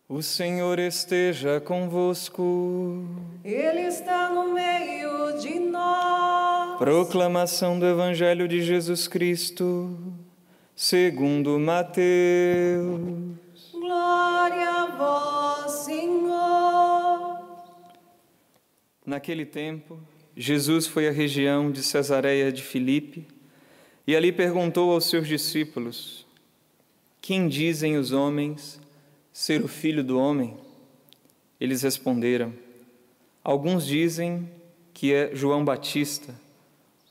O Senhor esteja convosco. Ele está no meio de nós. Proclamação do Evangelho de Jesus Cristo, segundo Mateus. Glória a vós, Senhor. Naquele tempo, Jesus foi à região de Cesareia de Filipe e ali perguntou aos seus discípulos: quem dizem os homens ser o Filho do Homem? Eles responderam: alguns dizem que é João Batista,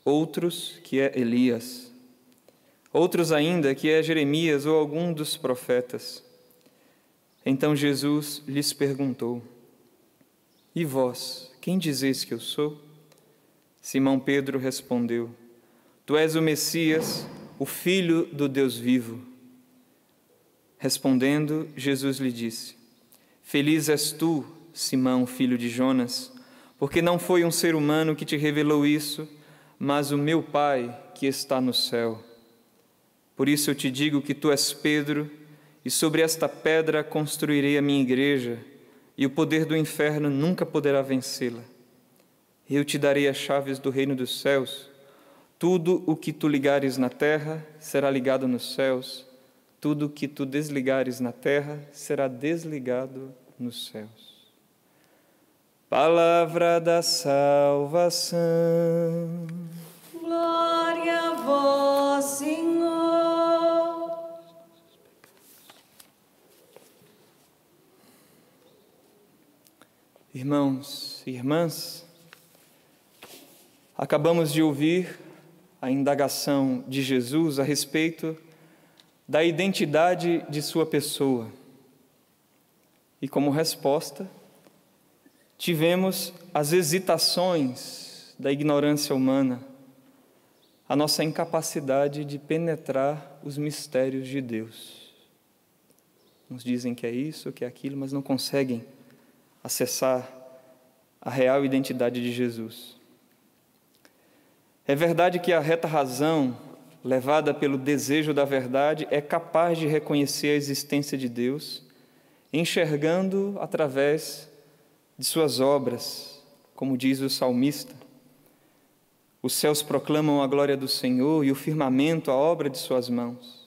outros que é Elias, outros ainda que é Jeremias ou algum dos profetas. Então Jesus lhes perguntou: e vós, quem dizeis que eu sou? Simão Pedro respondeu: tu és o Messias, o Filho do Deus vivo. Respondendo, Jesus lhe disse: feliz és tu, Simão, filho de Jonas, porque não foi um ser humano que te revelou isso, mas o meu Pai que está no céu. Por isso eu te digo que tu és Pedro, e sobre esta pedra construirei a minha igreja, e o poder do inferno nunca poderá vencê-la. Eu te darei as chaves do reino dos céus. Tudo o que tu ligares na terra será ligado nos céus. Tudo o que tu desligares na terra será desligado nos céus. Palavra da salvação. Glória a vós, Senhor. Irmãos e irmãs, acabamos de ouvir a indagação de Jesus a respeito da identidade de sua pessoa. E como resposta, tivemos as hesitações da ignorância humana, a nossa incapacidade de penetrar os mistérios de Deus. Nos dizem que é isso, que é aquilo, mas não conseguem acessar a real identidade de Jesus. É verdade que a reta razão, levada pelo desejo da verdade, é capaz de reconhecer a existência de Deus, enxergando através de suas obras, como diz o salmista. Os céus proclamam a glória do Senhor e o firmamento a obra de suas mãos.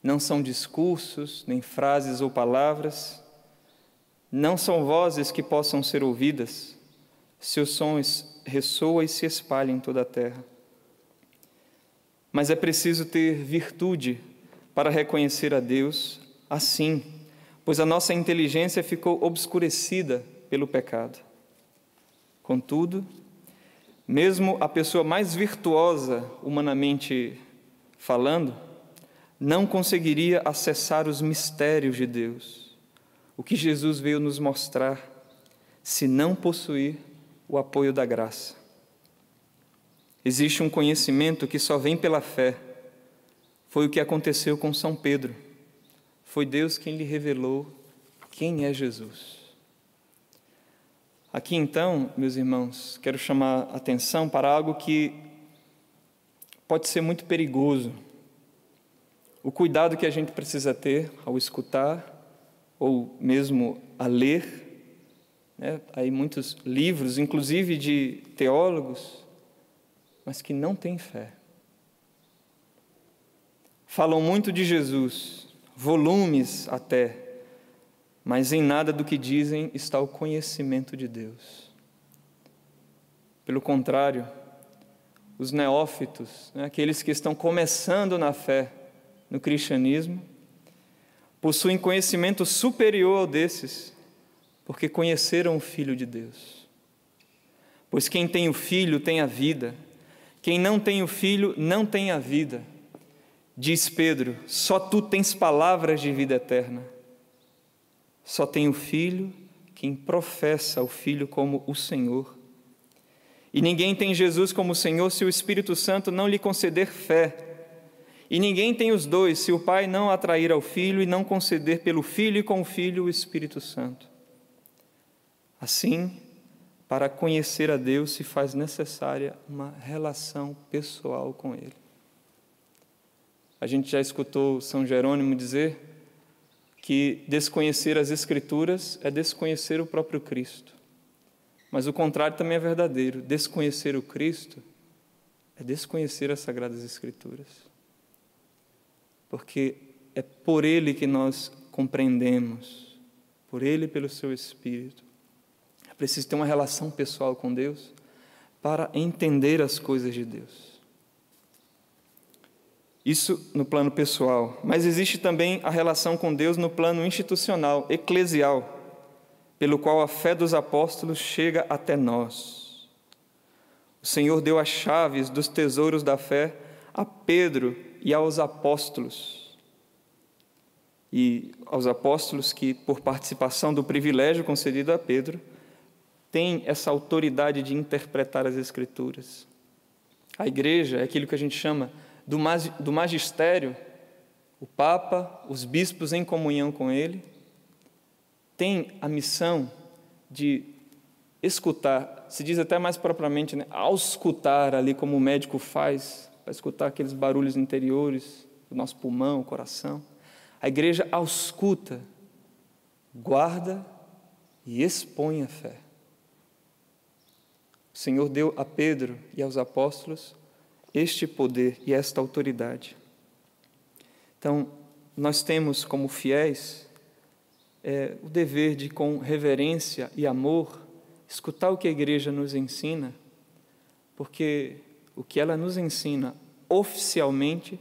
Não são discursos, nem frases ou palavras, não são vozes que possam ser ouvidas, seus sons ressoam e se espalham em toda a terra. Mas é preciso ter virtude para reconhecer a Deus assim, pois a nossa inteligência ficou obscurecida pelo pecado. Contudo, mesmo a pessoa mais virtuosa, humanamente falando, não conseguiria acessar os mistérios de Deus, o que Jesus veio nos mostrar, se não possuir o apoio da graça. Existe um conhecimento que só vem pela fé. Foi o que aconteceu com São Pedro. Foi Deus quem lhe revelou quem é Jesus. Aqui então, meus irmãos, quero chamar a atenção para algo que pode ser muito perigoso. O cuidado que a gente precisa ter ao escutar ou mesmo a ler, né? Aí muitos livros, inclusive de teólogos, mas que não têm fé. Falam muito de Jesus, volumes até, mas em nada do que dizem está o conhecimento de Deus. Pelo contrário, os neófitos, né, aqueles que estão começando na fé, no cristianismo, possuem conhecimento superior ao desses, porque conheceram o Filho de Deus. Pois quem tem o Filho tem a vida. Quem não tem o Filho não tem a vida. Diz Pedro: só tu tens palavras de vida eterna. Só tem o Filho quem professa o Filho como o Senhor. E ninguém tem Jesus como Senhor se o Espírito Santo não lhe conceder fé. E ninguém tem os dois se o Pai não atrair ao Filho e não conceder pelo Filho e com o Filho o Espírito Santo. Assim, para conhecer a Deus se faz necessária uma relação pessoal com Ele. A gente já escutou São Jerônimo dizer que desconhecer as Escrituras é desconhecer o próprio Cristo. Mas o contrário também é verdadeiro. Desconhecer o Cristo é desconhecer as Sagradas Escrituras. Porque é por Ele que nós compreendemos, por Ele e pelo Seu Espírito. É preciso ter uma relação pessoal com Deus para entender as coisas de Deus. Isso no plano pessoal. Mas existe também a relação com Deus no plano institucional, eclesial, pelo qual a fé dos apóstolos chega até nós. O Senhor deu as chaves dos tesouros da fé a Pedro e aos apóstolos. E aos apóstolos que, por participação do privilégio concedido a Pedro, têm essa autoridade de interpretar as Escrituras. A igreja é aquilo que a gente chama do magistério, o Papa, os bispos em comunhão com ele, tem a missão de escutar, se diz até mais propriamente, né, auscultar ali como o médico faz, para escutar aqueles barulhos interiores do nosso pulmão, coração. A igreja ausculta, guarda e expõe a fé. O Senhor deu a Pedro e aos apóstolos este poder e esta autoridade. Então, nós temos como fiéis o dever de, com reverência e amor, escutar o que a igreja nos ensina, porque o que ela nos ensina oficialmente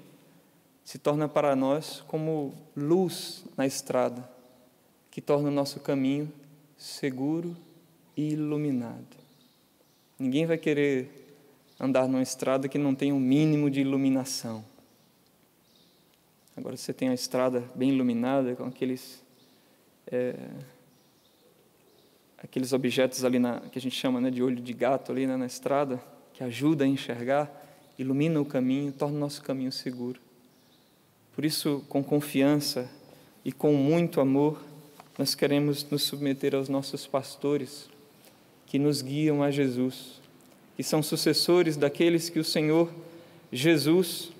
se torna para nós como luz na estrada, que torna o nosso caminho seguro e iluminado. Ninguém vai querer andar numa estrada que não tem um mínimo de iluminação. Agora você tem a estrada bem iluminada, com aqueles objetos ali que a gente chama, né, de olho de gato ali, né, na estrada, que ajuda a enxergar, ilumina o caminho, torna o nosso caminho seguro. Por isso, com confiança e com muito amor, nós queremos nos submeter aos nossos pastores, que nos guiam a Jesus, que são sucessores daqueles que o Senhor Jesus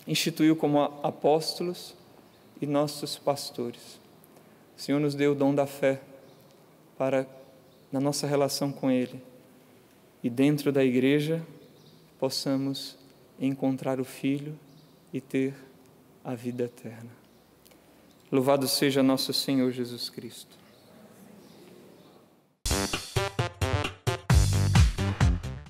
instituiu como apóstolos e nossos pastores. O Senhor nos deu o dom da fé para, na nossa relação com Ele e dentro da igreja, possamos encontrar o Filho e ter a vida eterna. Louvado seja nosso Senhor Jesus Cristo.